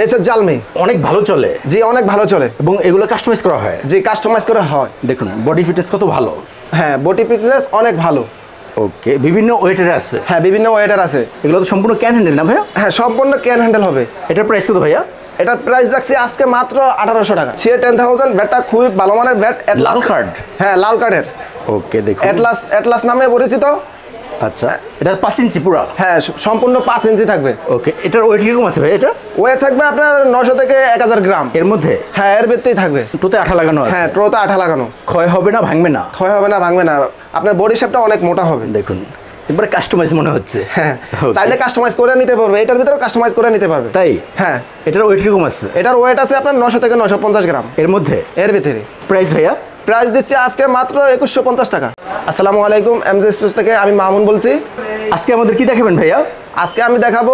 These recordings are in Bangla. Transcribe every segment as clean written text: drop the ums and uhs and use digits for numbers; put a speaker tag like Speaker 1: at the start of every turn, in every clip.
Speaker 1: এসএস জালমি
Speaker 2: অনেক ভালো চলে।
Speaker 1: জি অনেক ভালো চলে
Speaker 2: এবং এগুলো কাস্টমাইজ করা হয়।
Speaker 1: জি কাস্টমাইজ করা হয়।
Speaker 2: দেখুন বডি ফিটনেস কত ভালো।
Speaker 1: হ্যাঁ বডি ফিটনেস অনেক ভালো।
Speaker 2: ওকে বিভিন্ন ওয়েটের আছে।
Speaker 1: হ্যাঁ বিভিন্ন ওয়েটার আছে।
Speaker 2: এগুলো তো সম্পূর্ণ ক্যান হ্যান্ডেল না ভাইয়া?
Speaker 1: হ্যাঁ সম্পূর্ণ ক্যান হ্যান্ডেল হবে।
Speaker 2: এটার প্রাইস কত ভাইয়া?
Speaker 1: এটার প্রাইস রাখছি আজকে মাত্র 1800 টাকা। সে 10000 ব্যাটটা খুবই ভালো মানের ব্যাট।
Speaker 2: লাল কার্ড?
Speaker 1: হ্যাঁ লাল কার্ডের।
Speaker 2: ওকে দেখুন
Speaker 1: অ্যাটলাস নামে পরিচিত।
Speaker 2: আচ্ছা এটা 5 ইঞ্চি পুরো?
Speaker 1: হ্যাঁ সম্পূর্ণ 5 ইঞ্চি থাকবে।
Speaker 2: ওকে এটার ওয়েট কিরকম আছে ভাই? এটা
Speaker 1: ওয়েট থাকবে আপনার 900 থেকে 1000 গ্রাম
Speaker 2: এর মধ্যে।
Speaker 1: হ্যাঁ এর ভিতরেই থাকবে।
Speaker 2: টোতে আঠা লাগানো আছে?
Speaker 1: হ্যাঁ টোতে আঠা লাগানো।
Speaker 2: ক্ষয় হবে না ভাঙবে না?
Speaker 1: ক্ষয় হবে না ভাঙবে না। আপনার বডি শেপটা অনেক মোটা হবে।
Speaker 2: দেখুন একবার কাস্টমাইজ মনে হচ্ছে।
Speaker 1: হ্যাঁ চাইলে কাস্টমাইজ করে নিতে পারবে। এটার ভিতরে কাস্টমাইজ করে নিতে পারবে।
Speaker 2: তাই?
Speaker 1: হ্যাঁ
Speaker 2: এটার ওয়েট কিরকম আছে?
Speaker 1: এটার ওয়েট আছে আপনার 900 থেকে 950 গ্রাম
Speaker 2: এর মধ্যে।
Speaker 1: এর ভিতরে।
Speaker 2: প্রাইস ভাইয়া?
Speaker 1: প্রাইস দিচ্ছি আজকে মাত্র 2150 টাকা। আসসালামু আলাইকুম, এমজে স্টোর্স থেকে আমি মামুন বলছি।
Speaker 2: আজকে আমাদের কি দেখাবেন ভাইয়া?
Speaker 1: আজকে আমি দেখাবো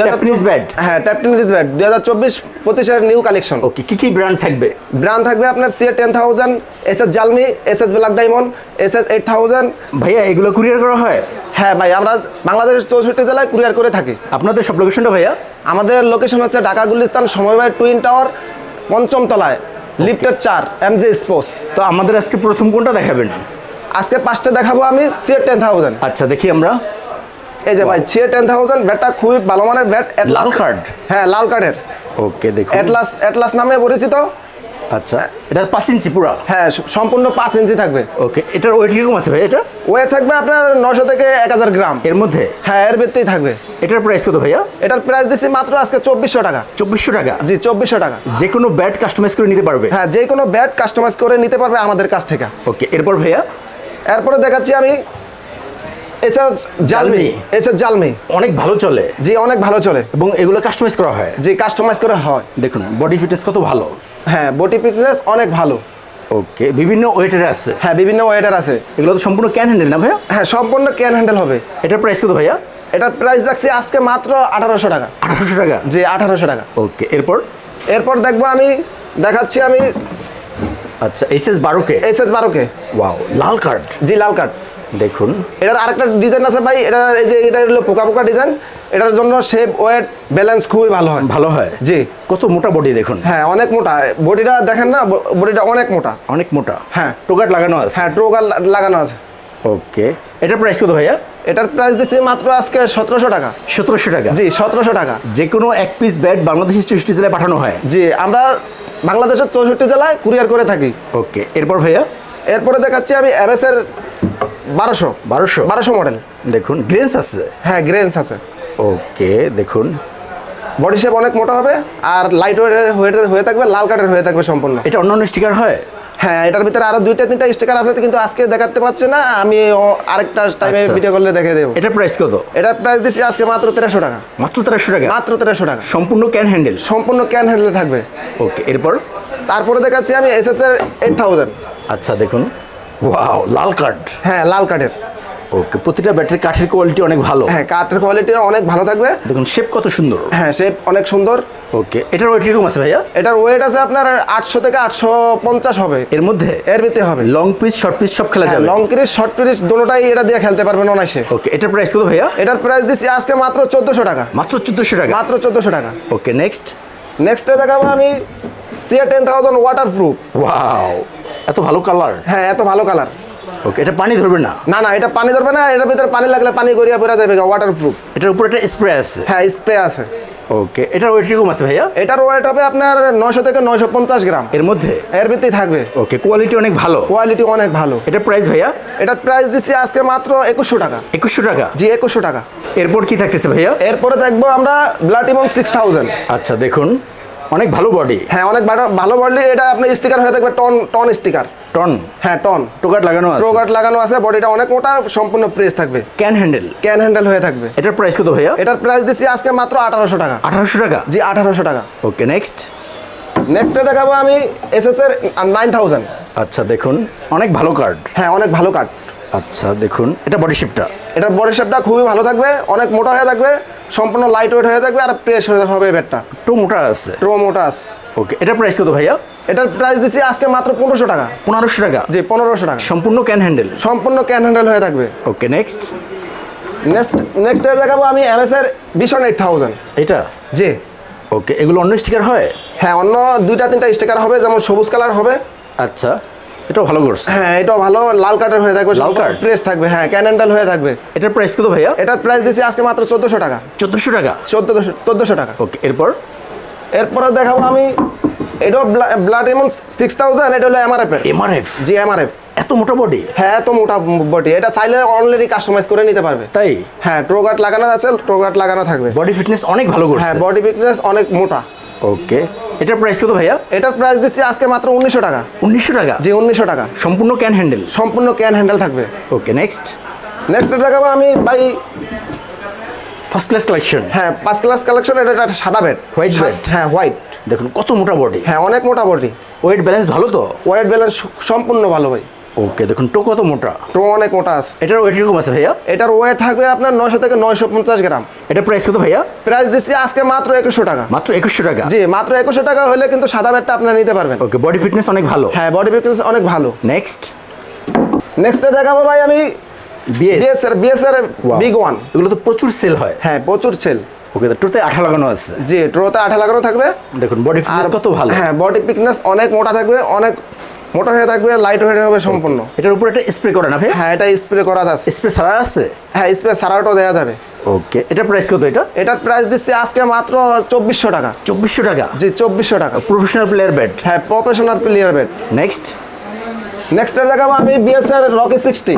Speaker 2: ট্যাপটিনিস ব্যাট।
Speaker 1: হ্যাঁ ট্যাপটিনিস ব্যাট 2024-25 এর নিউ কালেকশন।
Speaker 2: ওকে কি কি ব্র্যান্ড থাকবে?
Speaker 1: ব্র্যান্ড থাকবে আপনার CA 10000, SS Zalmi, SS black diamond, SS 8000।
Speaker 2: ভাইয়া এগুলো কুরিয়ার করা হয়?
Speaker 1: হ্যাঁ ভাই আমরা বাংলাদেশের 64 জেলায় কুরিয়ার করে থাকি।
Speaker 2: আপনাদের সব লোকেশনটা ভাইয়া?
Speaker 1: আমাদের লোকেশন হচ্ছে ঢাকা গুলিস্তান সমবায় টুইন টাওয়ার 5ম তলায় লিফটের 4 এমজে স্পোর্টস।
Speaker 2: তো আমাদের আজকে প্রথম কোনটা দেখাবেন?
Speaker 1: আজকে 5টা দেখাবো আমি সিএ 10000।
Speaker 2: আচ্ছা দেখি আমরা।
Speaker 1: এই যে ভাই সিএ 10000 ব্যাটটা খুবই ভালো মানের ব্যাট।
Speaker 2: লাল কার্ড?
Speaker 1: হ্যাঁ লাল কার্ডের।
Speaker 2: ওকে দেখুন
Speaker 1: অ্যাটলাস নামে পরিচিত।
Speaker 2: আচ্ছা এটা 5 ইঞ্চি পুরো?
Speaker 1: হ্যাঁ সম্পূর্ণ 5 ইঞ্চি থাকবে।
Speaker 2: ওকে এটার ওয়েট কিরকম আছে ভাই? এটা
Speaker 1: ওয়েট থাকবে আপনার 900 থেকে 1000 গ্রাম
Speaker 2: এর মধ্যে।
Speaker 1: হ্যাঁ এর ভিতরেই থাকবে।
Speaker 2: এটার প্রাইস কত ভাইয়া?
Speaker 1: এটার প্রাইস দিচ্ছি মাত্র আজকে 2400 টাকা।
Speaker 2: 2400 টাকা?
Speaker 1: জি 2400 টাকা।
Speaker 2: যে কোনো ব্যাট কাস্টমাইজ করে নিতে পারবে?
Speaker 1: হ্যাঁ যে কোনো ব্যাট কাস্টমাইজ করে নিতে পারবে আমাদের কাছ থেকে।
Speaker 2: ওকে এরপর ভাইয়া?
Speaker 1: এরপরে দেখাচ্ছি আমি এসএস জালমি। এসএস জালমি
Speaker 2: অনেক ভালো চলে।
Speaker 1: জি অনেক ভালো চলে।
Speaker 2: এবং এগুলো কাস্টমাইজ করা হয়?
Speaker 1: জি কাস্টমাইজ করা হয়।
Speaker 2: দেখুন বডি ফিটনেস কত ভালো।
Speaker 1: হ্যাঁ বডি ফিটনেস অনেক ভালো।
Speaker 2: ওকে বিভিন্ন ওয়েটের আছে।
Speaker 1: হ্যাঁ বিভিন্ন ওয়েটার আছে।
Speaker 2: এগুলো তো সম্পূর্ণ ক্যান হ্যান্ডেল না ভাইয়া?
Speaker 1: হ্যাঁ সম্পূর্ণ ক্যান হ্যান্ডেল হবে।
Speaker 2: এটার প্রাইস কত ভাইয়া?
Speaker 1: এটার প্রাইস রাখছি আজকে মাত্র 1800 টাকা।
Speaker 2: 1800 টাকা?
Speaker 1: জি 1800 টাকা।
Speaker 2: ওকে এরপর
Speaker 1: দেখবো দেখাচ্ছি আমি
Speaker 2: আচ্ছা SS 12K।
Speaker 1: SS 12K।
Speaker 2: Wow লাল কার্ড?
Speaker 1: জি লাল কার্ড।
Speaker 2: দেখুন
Speaker 1: এটার আরেকটা ডিজাইন আছে ভাই। এটা এই যে এটা হলো পোকা পোকা ডিজাইন। এটার জন্য শেপ ওয়েট ব্যালেন্স খুবই ভালো হয়।
Speaker 2: ভালো হয়?
Speaker 1: জি
Speaker 2: কত মোটা বডি দেখুন।
Speaker 1: হ্যাঁ অনেক মোটা বডিটা দেখেন না, বডিটা অনেক মোটা।
Speaker 2: অনেক মোটা?
Speaker 1: হ্যাঁ
Speaker 2: টোগাট লাগানো আছে?
Speaker 1: হ্যাঁ ট্রোগার লাগানো আছে।
Speaker 2: ওকে এটার প্রাইস কত ভাইয়া?
Speaker 1: এটার প্রাইস দিচ্ছি মাত্র আজকে 1700 টাকা।
Speaker 2: 1700 টাকা?
Speaker 1: জি 1700 টাকা।
Speaker 2: যে কোনো এক পিস ব্যাট বাংলাদেশের 64 জেলায় পাঠানো হয়?
Speaker 1: জি আমরা বাংলাদেশের 64 জেলায় কুরিয়ার করে থাকি।
Speaker 2: ওকে এরপর ভাইয়া?
Speaker 1: এরপরে দেখাচ্ছি আমি এমএস এর 1200 মডেল।
Speaker 2: দেখুন গ্রেন্স আছে?
Speaker 1: হ্যাঁ গ্রেন্স আছে।
Speaker 2: ওকে দেখুন
Speaker 1: বডি শেপ অনেক মোটা হবে আর লাইট ওয়েট হয়ে থাকবে, লাল কাঠের হয়ে থাকবে সম্পূর্ণ।
Speaker 2: এটা অন্যান্য স্টিকার হয়?
Speaker 1: হ্যাঁ এটার ভিতরে আরো 2-3টা স্টিকার আছে কিন্তু আজকে দেখাতে পাচ্ছি না। আমি আরেকটা টাইমে ভিডিও করলে দেখিয়ে দেবো।
Speaker 2: এটার প্রাইস কত?
Speaker 1: এটার প্রাইস দিচ্ছি আজকে মাত্র 1300 টাকা।
Speaker 2: মাত্র 1300 টাকা?
Speaker 1: মাত্র 1300 টাকা।
Speaker 2: সম্পূর্ণ ক্যান হ্যান্ডেল?
Speaker 1: সম্পূর্ণ ক্যান হ্যান্ডেল থাকবে।
Speaker 2: ওকে
Speaker 1: তারপরে দেখাচ্ছি আমি এসএস এর 8000।
Speaker 2: আচ্ছা দেখুন ওয়াও লাল কার্ড?
Speaker 1: হ্যাঁ লাল কাঠের।
Speaker 2: ওকে প্রতিটা ব্যাটারির কাঠের কোয়ালিটি অনেক ভালো?
Speaker 1: হ্যাঁ কাঠের কোয়ালিটি অনেক ভালো থাকবে।
Speaker 2: দেখুন শেপ কত সুন্দর।
Speaker 1: হ্যাঁ শেপ অনেক সুন্দর।
Speaker 2: ওকে এটার ওয়েট কিরকম আছে ভাইয়া?
Speaker 1: এটার ওয়েট আছে আপনার 800 থেকে 850 হবে।
Speaker 2: এর মধ্যে?
Speaker 1: এর ভিতরে হবে।
Speaker 2: লং পিস শর্ট পিস সব খেলা যাবে?
Speaker 1: লং পিস শর্ট পিস দুটোটাই এটা দিয়ে খেলতে পারবেন অনায়াসে।
Speaker 2: ওকে এটার প্রাইস কত ভাইয়া?
Speaker 1: এটার প্রাইস দিচ্ছি আজকে মাত্র 1400 টাকা।
Speaker 2: মাত্র 1400 টাকা?
Speaker 1: মাত্র 1400 টাকা।
Speaker 2: ওকে
Speaker 1: নেক্সটে দেখাবো আমি সিএ 10000 ওয়াটারপ্রুফ।
Speaker 2: ওয়াও এত ভালো কালার?
Speaker 1: হ্যাঁ এত ভালো কালার।
Speaker 2: ওকে এটা পানি ধরবে না?
Speaker 1: না এটা পানি ধরবে না। এটার ভিতরে পানি লাগলে পানি গড়িয়ে পড়ে যাবে। ওয়াটারপ্রুফ।
Speaker 2: এটার উপরে একটা স্প্রে আছে?
Speaker 1: হ্যাঁ স্প্রে আছে।
Speaker 2: ওকে এটার ওয়েট কিরকম আছে ভাইয়া?
Speaker 1: এটার ওয়েট হবে আপনার 900 থেকে 950 গ্রাম
Speaker 2: এর মধ্যে?
Speaker 1: এর ভিতরেই থাকবে।
Speaker 2: ওকে কোয়ালিটি অনেক ভালো?
Speaker 1: কোয়ালিটি অনেক ভালো।
Speaker 2: এটার প্রাইস ভাইয়া?
Speaker 1: এটার প্রাইস দিচ্ছি আজকে মাত্র 2100 টাকা।
Speaker 2: 2100 টাকা?
Speaker 1: জি 2100 টাকা।
Speaker 2: এরপর কি থাকতেছে ভাইয়া?
Speaker 1: এরপরে দেখবো আমরা প্লাটিনাম 6000।
Speaker 2: আচ্ছা দেখুন অনেক ভালো বডি।
Speaker 1: হ্যাঁ অনেক ভালো বডি। এটা আপনার স্টিকার হয়ে থাকবে টন স্টিকার।
Speaker 2: টন?
Speaker 1: হ্যাঁ টন।
Speaker 2: টোগাট লাগানো আছে?
Speaker 1: টোগাট লাগানো আছে। বডিটা অনেক মোটা, সম্পূর্ণ প্রেস থাকবে।
Speaker 2: ক্যান হ্যান্ডেল
Speaker 1: হয়ে থাকবে।
Speaker 2: এটার প্রাইস কত ভাইয়া?
Speaker 1: এটার প্রাইস দিচ্ছি আজকে মাত্র 1800 টাকা।
Speaker 2: 1800 টাকা?
Speaker 1: জি 1800 টাকা।
Speaker 2: ওকে
Speaker 1: নেক্সটে দেখাবো আমি এসএস এর 9000।
Speaker 2: আচ্ছা দেখুন অনেক ভালো কার্ড।
Speaker 1: হ্যাঁ অনেক ভালো কার্ড।
Speaker 2: আচ্ছা দেখুন এটা বডি শেপটা?
Speaker 1: এটার বডি শেপটা খুবই ভালো থাকবে, অনেক মোটা হয়ে থাকবে, সম্পূর্ণ লাইট ওয়েট হয়ে থাকবে আর প্রেস হবে ব্যাটটা।
Speaker 2: মোটা আছে?
Speaker 1: মোটা আছে।
Speaker 2: ওকে এটার প্রাইস কত ভাইয়া?
Speaker 1: এটার প্রাইস দিচ্ছি আজকে মাত্র 1500 টাকা।
Speaker 2: 1500 টাকা?
Speaker 1: জি 1500 টাকা।
Speaker 2: সম্পূর্ণ ক্যান হ্যান্ডেল
Speaker 1: হয়ে থাকবে।
Speaker 2: ওকে নেক্সট
Speaker 1: দেখাবো আমি এমএস এর ভিশন 8000।
Speaker 2: এটা?
Speaker 1: জি
Speaker 2: ওকে, এগুলো অন্য স্টিকার হয়?
Speaker 1: হ্যাঁ, অন্য 2-3টা স্টিকার হবে, যেমন সবুজ কালার হবে।
Speaker 2: আচ্ছা, এটাও ভালো করছে।
Speaker 1: হ্যাঁ, এটাও ভালো, লাল কার্ডের হয়ে থাকবে,
Speaker 2: লাল কার্ড
Speaker 1: প্রেস থাকবে। হ্যাঁ, ক্যান হ্যান্ডেল হয়ে থাকবে।
Speaker 2: এটার প্রাইস কত ভাইয়া?
Speaker 1: এটার প্রাইস দিচ্ছি আজকে মাত্র 1400 টাকা।
Speaker 2: 1400 টাকা?
Speaker 1: 1400 টাকা।
Speaker 2: ওকে,
Speaker 1: এরপরে দেখাবো আমি, এটাও ব্লাড এমন 6000, এটা হলো এমআরএফ এর।
Speaker 2: এমআরএফ?
Speaker 1: জি, এমআরএফ।
Speaker 2: এত মোটা বডি?
Speaker 1: হ্যাঁ, এত মোটা বডি, এটা চাইলে অলরেডি কাস্টমাইজ করে নিতে পারবে।
Speaker 2: তাই?
Speaker 1: হ্যাঁ, ট্রো গার্ড লাগানো আছে, ট্রো গার্ড লাগানো থাকবে।
Speaker 2: বডি ফিটনেস অনেক ভালো করছে।
Speaker 1: হ্যাঁ, বডি ফিটনেস অনেক মোটা।
Speaker 2: ওকে, এটার প্রাইস কত ভাইয়া?
Speaker 1: এটার প্রাইস দিচ্ছি আজকে মাত্র 1900 টাকা।
Speaker 2: 1900 টাকা?
Speaker 1: জি, 1900 টাকা।
Speaker 2: সম্পূর্ণ ক্যান হ্যান্ডেল?
Speaker 1: সম্পূর্ণ ক্যান হ্যান্ডেল থাকবে।
Speaker 2: ওকে, নেক্সট
Speaker 1: দেখাবো আমি ভাই
Speaker 2: ফার্স্ট ক্লাস কালেকশন।
Speaker 1: হ্যাঁ, ফার্স্ট ক্লাস কালেকশন। এটা একটা সাদা বেড,
Speaker 2: হোয়াইট বেড।
Speaker 1: হ্যাঁ, হোয়াইট।
Speaker 2: দেখুন কত মোটা বডি।
Speaker 1: হ্যাঁ, অনেক মোটা বডি।
Speaker 2: ওয়েট ব্যালেন্স ভালো তো?
Speaker 1: ওয়েট ব্যালেন্স সম্পূর্ণ ভালো ভাই।
Speaker 2: ওকে, দেখুন টো কত মোটা।
Speaker 1: টো অনেক মোটা আছে।
Speaker 2: এটার ওয়েট কিরকম আছে ভাইয়া?
Speaker 1: এটার ওয়েট থাকবে আপনার 900 থেকে 950 গ্রাম।
Speaker 2: এটার প্রাইস কত ভাইয়া?
Speaker 1: প্রাইস দিচ্ছি আজকে মাত্র 2100 টাকা।
Speaker 2: মাত্র 2100 টাকা?
Speaker 1: জি, মাত্র 2100 টাকা হলে কিন্তু সাদা বেডটা আপনারা নিতে পারবেন।
Speaker 2: ওকে, বডি ফিটনেস অনেক ভালো?
Speaker 1: হ্যাঁ, বডি ফিটনেস অনেক ভালো।
Speaker 2: নেক্সট
Speaker 1: দেখাবো ভাই আমি বিএস এর বিগ ওয়ান।
Speaker 2: এগুলো তো প্রচুর সেল হয়।
Speaker 1: হ্যাঁ, প্রচুর সেল।
Speaker 2: ওকে, টোতে আঠা লাগানো আছে?
Speaker 1: জি, ট্রোতে আঠা লাগানো থাকবে।
Speaker 2: দেখুন বডি ফিটনেস কত ভালো।
Speaker 1: হ্যাঁ, বডি ফিটনেস অনেক মোটা থাকবে, অনেক মোটা হয়ে থাকবে, লাইট হয়ে হবে সম্পূর্ণ।
Speaker 2: এটার উপর একটা স্প্রে করে না ভাই?
Speaker 1: হ্যাঁ, এটা স্প্রে করা আছে।
Speaker 2: স্প্রে ছাড়া আছে?
Speaker 1: হ্যাঁ, স্প্রে ছাড়াটাও দেওয়া যাবে।
Speaker 2: ওকে, এটার প্রাইস কত? এটার
Speaker 1: প্রাইস দিচ্ছি আজকে মাত্র 2400 টাকা।
Speaker 2: 2400 টাকা?
Speaker 1: জি, 2400 টাকা।
Speaker 2: Professional player bed?
Speaker 1: হ্যাঁ, প্রফেশনাল প্লেয়ার বেড।
Speaker 2: নেক্সট
Speaker 1: দেখাবো আমি বিএস এর রকি 60।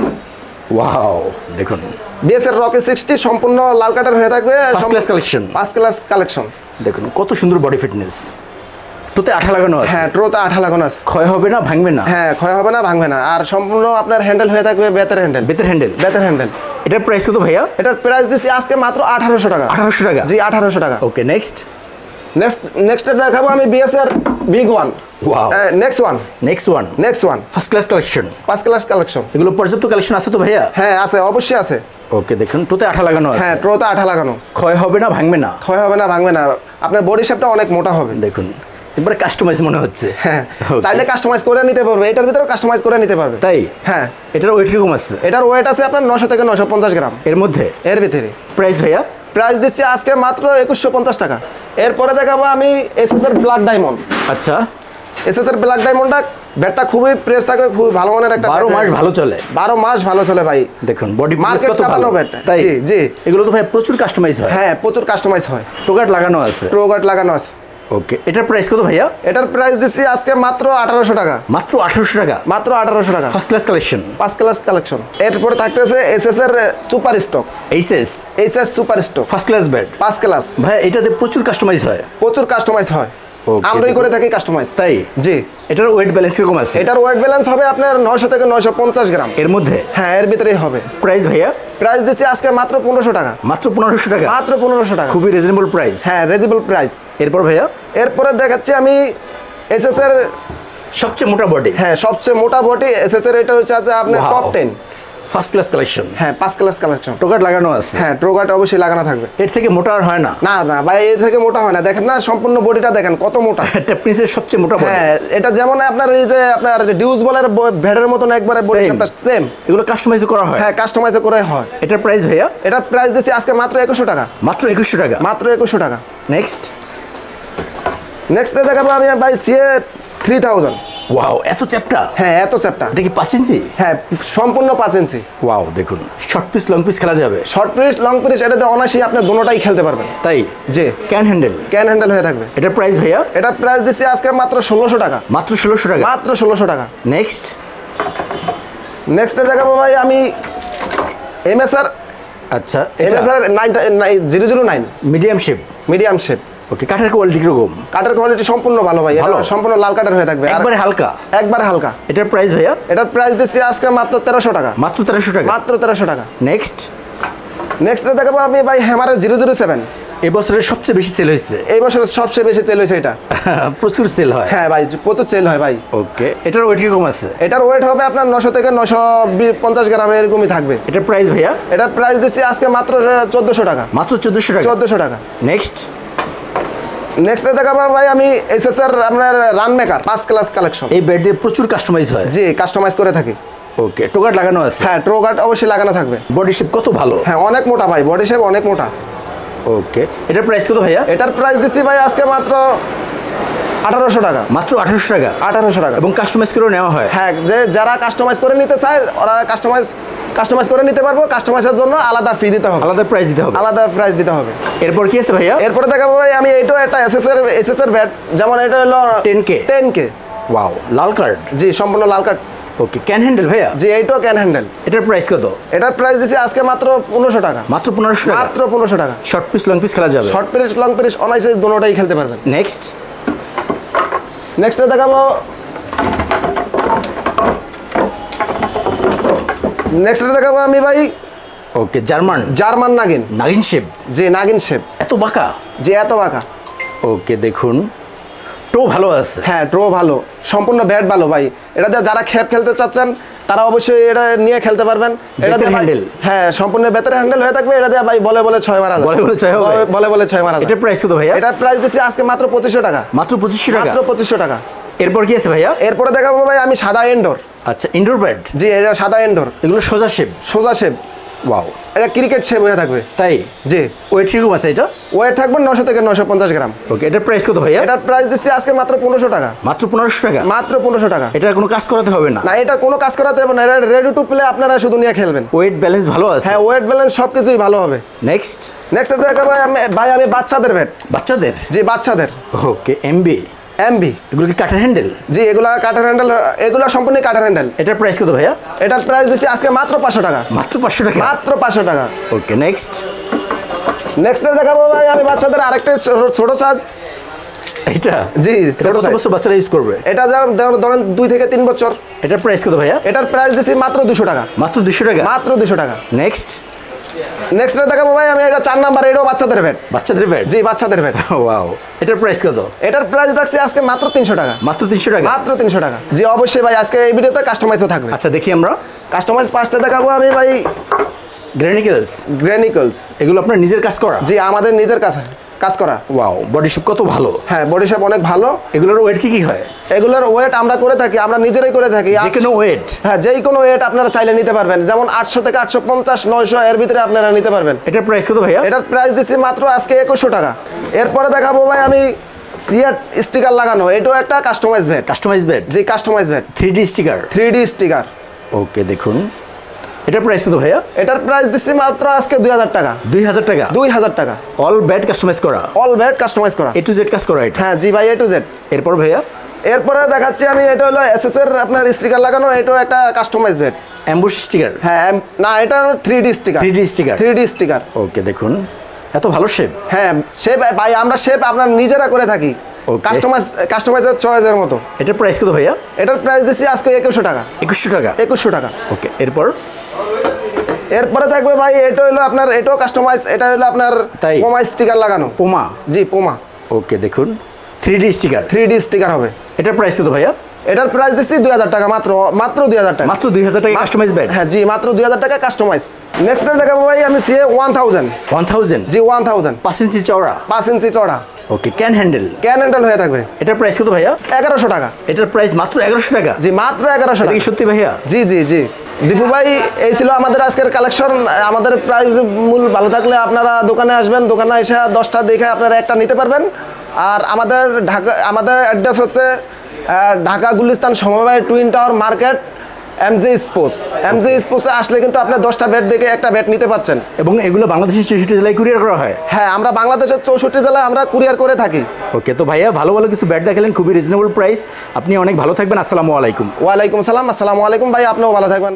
Speaker 2: ওয়াও, দেখুন
Speaker 1: বিএস এর রকি 60 সম্পূর্ণ লাল কাটার হয়ে থাকবে।
Speaker 2: First class collection?
Speaker 1: First class collection.
Speaker 2: দেখুন কত সুন্দর বডি ফিটনেস। টোতে আঠা লাগানো আছে?
Speaker 1: হ্যাঁ, ট্রোতে আঠা লাগানো আছে।
Speaker 2: ক্ষয় হবে না, ভাঙবে না?
Speaker 1: হ্যাঁ, ক্ষয় হবে না, ভাঙবে না। আর সম্পূর্ণ আপনার হ্যান্ডেল হয়ে থাকবে বেতের হ্যান্ডেল।
Speaker 2: বেতের হ্যান্ডেল। এটার প্রাইস কত ভাইয়া?
Speaker 1: এটার প্রাইস দিচ্ছি আজকে মাত্র 1800 টাকা।
Speaker 2: 1800 টাকা?
Speaker 1: জি, 1800 টাকা।
Speaker 2: ওকে, নেক্সট
Speaker 1: দেখাবো আমি বিএস এর big one.
Speaker 2: Wow,
Speaker 1: next one
Speaker 2: first class collection?
Speaker 1: First class collection.
Speaker 2: এগুলো পর্যাপ্ত কালেকশন আছে তো ভাইয়া?
Speaker 1: হ্যাঁ, আছে, অবশ্যই আছে।
Speaker 2: ওকে, দেখুন টোতে আঠা লাগানো আছে?
Speaker 1: হ্যাঁ, ট্রোতে আঠা লাগানো।
Speaker 2: ক্ষয় হবে না, ভাঙবে না?
Speaker 1: ক্ষয় হবে না, ভাঙবে না। আপনার বডি শেপটা অনেক মোটা হবে।
Speaker 2: দেখুন একবারে কাস্টমাইজ মনে হচ্ছে।
Speaker 1: হ্যাঁ, চাইলে কাস্টমাইজ করে নিতে পারবে, এটার ভিতরে কাস্টমাইজ করে নিতে পারবে।
Speaker 2: তাই?
Speaker 1: হ্যাঁ।
Speaker 2: এটার ওয়েট কিরকম আছে?
Speaker 1: এটার ওয়েট আছে আপনার 900 থেকে 950 গ্রাম
Speaker 2: এর মধ্যে?
Speaker 1: এর ভিতরে।
Speaker 2: প্রাইস ভাইয়া?
Speaker 1: প্রাইস দিচ্ছি আজকে মাত্র 2150 টাকা। এরপরে দেখাবো আমি এসএস এর ব্ল্যাক ডায়মন্ড।
Speaker 2: আচ্ছা,
Speaker 1: এসএস এর ব্ল্যাক ডায়মন্ডটা ব্যাটটা খুবই প্রেস থাকে, খুবই ভালো মানের একটা।
Speaker 2: 12 মাস ভালো চলে?
Speaker 1: 12 মাস ভালো চলে ভাই।
Speaker 2: দেখুন বডি ফিটনেস
Speaker 1: মার্কেট
Speaker 2: কত ভালো।
Speaker 1: ব্যাট।
Speaker 2: তাই?
Speaker 1: জি।
Speaker 2: এগুলো তো ভাই প্রচুর কাস্টমাইজ হয়?
Speaker 1: হ্যাঁ, প্রচুর কাস্টমাইজ হয়।
Speaker 2: টোগার্ড লাগানো আছে?
Speaker 1: টোগার্ড লাগানো আছে।
Speaker 2: ওকে, এটার প্রাইস কত ভাইয়া?
Speaker 1: এটার প্রাইস দিচ্ছি আজকে মাত্র 1800 টাকা।
Speaker 2: মাত্র 1800 টাকা?
Speaker 1: মাত্র 1800 টাকা।
Speaker 2: First class collection?
Speaker 1: First class collection. এরপরে থাকতেছে এসএস এর super stock. HS super stock
Speaker 2: first class bed?
Speaker 1: First class.
Speaker 2: ভাই এটাতে প্রচুর কাস্টমাইজ হয়?
Speaker 1: প্রচুর কাস্টমাইজ হয়। আমরাই করে থাকি কাস্টমাইজ।
Speaker 2: তাই?
Speaker 1: জি।
Speaker 2: এটার ওয়েট ব্যালেন্স কিরকম আছে?
Speaker 1: এটার ওয়েট ব্যালেন্স হবে আপনার 900 থেকে 950 গ্রাম
Speaker 2: এর মধ্যে?
Speaker 1: হ্যাঁ, এর ভিতরেই হবে।
Speaker 2: প্রাইস ভাইয়া?
Speaker 1: প্রাইস দিচ্ছি আজকে মাত্র 1500 টাকা।
Speaker 2: মাত্র 1500 টাকা?
Speaker 1: মাত্র 1500 টাকা।
Speaker 2: খুবই রিজনেবল প্রাইস।
Speaker 1: হ্যাঁ, রিজনেবল প্রাইস।
Speaker 2: এরপর ভাইয়া?
Speaker 1: এরপরে দেখাচ্ছি আমি এসএস এর
Speaker 2: সবচেয়ে মোটা বডি?
Speaker 1: হ্যাঁ, সবচেয়ে মোটা বডি এসএস এর। এটা হচ্ছে আপনার টপ 10
Speaker 2: ফার্স্ট ক্লাস কালেকশন?
Speaker 1: হ্যাঁ, ফার্স্ট ক্লাস কালেকশন।
Speaker 2: টোগার্ড লাগানো আছে?
Speaker 1: হ্যাঁ, টোগার্ড অবশ্যই লাগানো থাকবে।
Speaker 2: এর থেকে মোটা আর হয় না?
Speaker 1: না না ভাই, এর থেকে মোটা হয় না। দেখেন না, সম্পূর্ণ বডিটা দেখেন কত মোটা।
Speaker 2: টেপনিসের সবচেয়ে মোটা বডি?
Speaker 1: হ্যাঁ, এটা যেমন আপনার এই যে আপনার ডিউজ বলের ভেড়ের মতন একবারে বডিটা সেম।
Speaker 2: এগুলো কাস্টমাইজ করা হয়?
Speaker 1: হ্যাঁ, কাস্টমাইজ করে হয়।
Speaker 2: এটার প্রাইস ভাইয়া?
Speaker 1: এটার প্রাইস দিচ্ছি আজকে মাত্র 2100 টাকা।
Speaker 2: মাত্র 2100 টাকা?
Speaker 1: মাত্র 2100 টাকা।
Speaker 2: নেক্সট
Speaker 1: দেখাবো আমি ভাই সিএ 3000।
Speaker 2: ওয়াও, এত চ্যাপ্টা?
Speaker 1: হ্যাঁ, এত চ্যাপ্টা।
Speaker 2: এটা কি 5 ইঞ্চি?
Speaker 1: হ্যাঁ, সম্পূর্ণ 5 ইঞ্চি।
Speaker 2: ওয়াও, দেখুন শর্ট পিস লং পিস খেলা যাবে?
Speaker 1: শর্ট পিস লং পিস এটাতে অনায়াসই আপনি দুটোটাই খেলতে পারবেন।
Speaker 2: তাই?
Speaker 1: জি।
Speaker 2: Can handle?
Speaker 1: ক্যান হ্যান্ডেল হয়ে থাকবে।
Speaker 2: এটার প্রাইস ভাইয়া?
Speaker 1: এটার প্রাইস দিচ্ছি আজকে মাত্র 1600 টাকা।
Speaker 2: মাত্র 1600 টাকা?
Speaker 1: মাত্র 1600 টাকা।
Speaker 2: নেক্সট
Speaker 1: দেখাবো ভাই আমি এমএসআর।
Speaker 2: আচ্ছা,
Speaker 1: MSR 009
Speaker 2: medium shape?
Speaker 1: Medium shape.
Speaker 2: Okay, কাঠের কোয়ালিটি কিরকম?
Speaker 1: কাঠের কোয়ালিটি সম্পূর্ণ ভালো ভাই। এটা সম্পূর্ণ লাল কাঠের হয়ে থাকবে,
Speaker 2: একবারে হালকা?
Speaker 1: একবারে হালকা।
Speaker 2: এটার প্রাইস ভাইয়া?
Speaker 1: এটার প্রাইস দিচ্ছি আজকে মাত্র 1300 টাকা।
Speaker 2: মাত্র 1300 টাকা?
Speaker 1: মাত্র 1300 টাকা।
Speaker 2: নেক্সট
Speaker 1: দেখাবো আমি ভাই হ্যামারের 007।
Speaker 2: এই বছরের সবচেয়ে বেশি সেল হয়েছে?
Speaker 1: এই বছরের সবচেয়ে বেশি সেল হয়েছে এটা।
Speaker 2: প্রচুর সেল হয়?
Speaker 1: হ্যাঁ ভাই, প্রচুর সেল হয় ভাই।
Speaker 2: ওকে, এটার ওয়েট কিরকম আছে?
Speaker 1: এটার ওয়েট হবে আপনার 900 থেকে 950 গ্রাম এরকমই থাকবে।
Speaker 2: এটার প্রাইস ভাইয়া?
Speaker 1: এটার প্রাইস দিচ্ছি আজকে মাত্র 1400 টাকা।
Speaker 2: মাত্র 1400 টাকা?
Speaker 1: 1400 টাকা।
Speaker 2: নেক্সট
Speaker 1: দেখাবো ভাই আমি এসএসআর আপনার run maker first class collection.
Speaker 2: এই বেড দিয়ে প্রচুর কাস্টমাইজ হয়?
Speaker 1: জি, কাস্টমাইজ করে থাকি।
Speaker 2: ওকে, টোগার্ড লাগানো আছে?
Speaker 1: হ্যাঁ, টোগার্ড অবশ্যই লাগানো থাকবে।
Speaker 2: বডি শেপ কত ভালো?
Speaker 1: হ্যাঁ, অনেক মোটা ভাই, বডি শেপ অনেক মোটা।
Speaker 2: ওকে, এটার প্রাইস কত ভাইয়া?
Speaker 1: এটার প্রাইস দিচ্ছি ভাই আজকে মাত্র 1800 টাকা।
Speaker 2: মাত্র 1800 টাকা।
Speaker 1: 1800 টাকা।
Speaker 2: এবং কাস্টমাইজ করে নেওয়া হয়?
Speaker 1: হ্যাঁ, যে যারা কাস্টমাইজ করে নিতে চায় ওরা কাস্টমাইজ করে নিতে পারবো। কাস্টমাইজের জন্য আলাদা ফি দিতে হবে,
Speaker 2: আলাদা প্রাইস দিতে হবে।
Speaker 1: আলাদা প্রাইস দিতে হবে।
Speaker 2: এরপর কি আছে ভাইয়া?
Speaker 1: এরপরে দেখাবো ভাই আমি এইটাও একটা এসএস এর ব্যাট, যেমন এটা হলো 10K।
Speaker 2: ওয়াও, লাল কার্ড।
Speaker 1: জি, সম্পূর্ণ লাল কার্ড।
Speaker 2: ওকে, ক্যান হ্যান্ডেল ভাইয়া?
Speaker 1: জি, এইটাও ক্যান হ্যান্ডেল।
Speaker 2: এটার প্রাইস কত?
Speaker 1: এটার প্রাইস দিছি আজকে মাত্র 1500 টাকা।
Speaker 2: মাত্র 1500 টাকা।
Speaker 1: মাত্র 1500 টাকা।
Speaker 2: শর্ট পিস লং পিস খেলা যাবে?
Speaker 1: শর্ট পিস লং পিস অনায়াসে দুটোটাই খেলতে পারবেন।
Speaker 2: নেক্সট
Speaker 1: দেখাবো আমি ভাই।
Speaker 2: ওকে,
Speaker 1: জার্মান নাগিন
Speaker 2: শেপ।
Speaker 1: জি, নাগিন শেপ।
Speaker 2: এত বাঁকা?
Speaker 1: জি, এত বাঁকা।
Speaker 2: ওকে, দেখুন টো ভালো আছে।
Speaker 1: হ্যাঁ, টো ভালো, সম্পূর্ণ ব্যাট ভালো ভাই। এটা দিয়ে যারা খেপ খেলতে চাচ্ছেন তারা অবশ্যই এটা নিয়ে খেলতে পারবেন। এটা দিয়ে হ্যান্ডেল, হ্যাঁ, সম্পূর্ণ বেতের হ্যান্ডেল হয়ে থাকবে। এটা দিয়ে ভাই বলে 6 মারা যায়। বলে 6 মারা যায়।
Speaker 2: এটার প্রাইস কত ভাইয়া?
Speaker 1: এটার প্রাইস দিচ্ছি আজকে মাত্র 2500 টাকা।
Speaker 2: মাত্র 2500 টাকা।
Speaker 1: মাত্র 2500 টাকা।
Speaker 2: এরপর কি আছে ভাইয়া?
Speaker 1: এরপরে দেখাবো ভাই আমি সাদা ইনডোর।
Speaker 2: আচ্ছা, ইনডোর ব্যাট।
Speaker 1: জি, এটা সাদা ইনডোর।
Speaker 2: এগুলো সোজা শেপ?
Speaker 1: সোজা শেপ।
Speaker 2: ওয়াও,
Speaker 1: এটা ক্রিকেট শেপ হয়ে থাকবে।
Speaker 2: তাই?
Speaker 1: জি।
Speaker 2: ওয়েট কিরকম আছে এটা?
Speaker 1: ওয়েট থাকবে 900 থেকে 950 গ্রাম।
Speaker 2: ওকে, এটার প্রাইস কত ভাইয়া?
Speaker 1: এটার প্রাইস দিচ্ছি আজকে মাত্র 1500 টাকা।
Speaker 2: মাত্র 1500 টাকা?
Speaker 1: মাত্র 1500 টাকা।
Speaker 2: এটা কোনো কাজ করাতে হবে না?
Speaker 1: না, এটা কোনো কাজ করাতে হবে না। এটা রেডি টু প্লে, আপনারা শুধু নিয়ে খেলবেন।
Speaker 2: ওয়েট ব্যালেন্স ভালো আছে?
Speaker 1: হ্যাঁ, ওয়েট ব্যালেন্স সবকিছুই ভালো হবে।
Speaker 2: নেক্সট
Speaker 1: দেখাবো আমি বাচ্চাদের ব্যাট।
Speaker 2: বাচ্চাদের?
Speaker 1: জি, বাচ্চাদের।
Speaker 2: ওকে, এমবি। এগুলো কি কাটার হ্যান্ডেল?
Speaker 1: জি, এগুলা কাটার হ্যান্ডেল। এগুলা সম্পূর্ণ কাটার হ্যান্ডেল।
Speaker 2: এটার প্রাইস কত ভাইয়া?
Speaker 1: এটার প্রাইস দিচ্ছি আজকে মাত্র 500 টাকা।
Speaker 2: মাত্র 500 টাকা?
Speaker 1: মাত্র 500 টাকা।
Speaker 2: ওকে, নেক্সট
Speaker 1: দেখাবো ভাই আমি বাচ্চাদের আরেকটা ছোট সাইজ।
Speaker 2: এটা? জি, ছোট বছর বাচ্চারা ইউজ করবে? এটা
Speaker 1: ধরেন 2 থেকে 3 বছর।
Speaker 2: এটার প্রাইস কত ভাইয়া?
Speaker 1: এটার প্রাইস দিচ্ছি মাত্র 200 টাকা।
Speaker 2: মাত্র 200 টাকা?
Speaker 1: মাত্র 200 টাকা।
Speaker 2: নেক্সট
Speaker 1: দেখাবো ভাই আমি এটা 4 নাম্বার। এটাও বাচ্চাদের ব্যাট।
Speaker 2: বাচ্চাদের ব্যাট?
Speaker 1: জি, বাচ্চাদের ব্যাট।
Speaker 2: ওয়াও, এটার প্রাইস কত?
Speaker 1: এটার প্রাইস দেখছি আজকে মাত্র 300 টাকা।
Speaker 2: মাত্র 300 টাকা?
Speaker 1: মাত্র 300 টাকা। জি, অবশ্যই ভাই আজকে এই ভিডিওতে কাস্টমাইজও থাকবে।
Speaker 2: আচ্ছা, দেখি আমরা
Speaker 1: কাস্টমাইজ 5টা দেখাবো আমি ভাই। গ্রেনিকলস।
Speaker 2: এগুলো আপনার নিজের কাজ করা?
Speaker 1: জি, আমাদের নিজের কাজ করা।
Speaker 2: ওয়াও, বডি শেপ কত ভালো।
Speaker 1: হ্যাঁ, বডি শেপ অনেক ভালো।
Speaker 2: এগুলোর ওয়েট কি হয়?
Speaker 1: এগুলোর ওয়েট আমরা করে থাকি, আমরা নিজেরাই করে থাকি।
Speaker 2: যে কোনো ওয়েট?
Speaker 1: হ্যাঁ, যেই কোনো ওয়েট আপনারা চাইলে নিতে পারবেন। যেমন 800 থেকে 850, 900 এর ভিতরে আপনারা নিতে পারবেন।
Speaker 2: এটার প্রাইস কত ভাইয়া?
Speaker 1: এটার প্রাইস দিচ্ছি মাত্র আজকে 2100 টাকা। এরপরে দেখাবো ভাই আমি সিয়াট স্টিকার লাগানো। এটাও একটা কাস্টমাইজ ব্যাট।
Speaker 2: Customise bat?
Speaker 1: জি, customise bat.
Speaker 2: 3D sticker?
Speaker 1: 3D sticker.
Speaker 2: Okay, দেখুন এটার প্রাইস কত ভাইয়া?
Speaker 1: এটার প্রাইস দিচ্ছি মাত্র আজকে 2000 টাকা।
Speaker 2: 2000 টাকা?
Speaker 1: 2000 টাকা।
Speaker 2: অল ব্যাট কাস্টমাইজ করা?
Speaker 1: অল ব্যাট কাস্টমাইজ করা।
Speaker 2: A to Z কাজ করা এটা?
Speaker 1: হ্যাঁ, জি ভাই, A to Z।
Speaker 2: এরপর ভাইয়া?
Speaker 1: এরপরে দেখাচ্ছি আমি এটা হলো এসএস এর আপনার স্টিকার লাগানো। এটাও একটা কাস্টমাইজ ব্যাট।
Speaker 2: Ambush sticker?
Speaker 1: হ্যাঁ, না, এটা 3D sticker.
Speaker 2: 3D sticker?
Speaker 1: 3D sticker.
Speaker 2: Okay, দেখুন এত ভালো শেপ।
Speaker 1: হ্যাঁ, শেপ ভাই আমরা শেপ আপনার নিজেরা করে থাকি। কাস্টমাইজের চয়েসের মতো।
Speaker 2: এটার প্রাইস কত ভাইয়া?
Speaker 1: এটার প্রাইস দিচ্ছি আজকে 2100 টাকা।
Speaker 2: 2100 টাকা?
Speaker 1: 2100 টাকা।
Speaker 2: ওকে, এরপরে
Speaker 1: থাকবে ভাই এটা হলো আপনার, এটাও কাস্টমাইজ। এটা হলো আপনার পোমা স্টিকার লাগানো।
Speaker 2: পোমা?
Speaker 1: জি, পোমা।
Speaker 2: ওকে, দেখুন 3D স্টিকার?
Speaker 1: 3D স্টিকার হবে।
Speaker 2: এটার প্রাইস কত ভাইয়া?
Speaker 1: এটার প্রাইস দিচ্ছি 2000 টাকা। মাত্র 2000 টাকা।
Speaker 2: মাত্র 2000 টাকা কাস্টমাইজ ব্যাট?
Speaker 1: হ্যাঁ, জি, মাত্র 2000 টাকা কাস্টমাইজ। নেক্সট দেখাবো ভাই আমি CA 1000।
Speaker 2: 1000?
Speaker 1: জি, 1000।
Speaker 2: 5 ইঞ্চি চওড়া?
Speaker 1: 5 ইঞ্চি চওড়া।
Speaker 2: ওকে, ক্যান হ্যান্ডেল
Speaker 1: হয়ে থাকবে।
Speaker 2: এটার প্রাইস কত ভাইয়া?
Speaker 1: 1100 টাকা।
Speaker 2: এটার প্রাইস মাত্র 1100 টাকা?
Speaker 1: জি, মাত্র 1100 টাকা।
Speaker 2: সত্যি ভাইয়া?
Speaker 1: জি জি জি। দীপু ভাই, এই ছিল আমাদের আজকের কালেকশন। আমাদের প্রাইস মূল ভালো থাকলে আপনারা দোকানে আসবেন। দোকানে এসে 10টা দেখে আপনারা একটা নিতে পারবেন। আর আমাদের অ্যাড্রেস হচ্ছে ঢাকা গুলিস্তান সমবায় টুইন টাওয়ার মার্কেট, MJ স্পোর্টসে আসলে কিন্তু আপনি 10টা ব্যাট দেখে একটা ব্যাট নিতে পাচ্ছেন।
Speaker 2: এবং এগুলো বাংলাদেশের 64 জেলায় কুরিয়ার করা হয়?
Speaker 1: হ্যাঁ, আমরা বাংলাদেশের 64 জেলায় আমরা কুরিয়ার করে থাকি।
Speaker 2: ওকে, তো ভাইয়া ভালো কিছু ব্যাট দেখালেন, খুবই রিজনেবল প্রাইস। আপনি অনেক ভালো থাকবেন। আসসালামু আলাইকুম।
Speaker 1: ওয়ালাইকুম সালাম। আসসালামু আলাইকুম ভাই, আপনিও ভালো থাকবেন।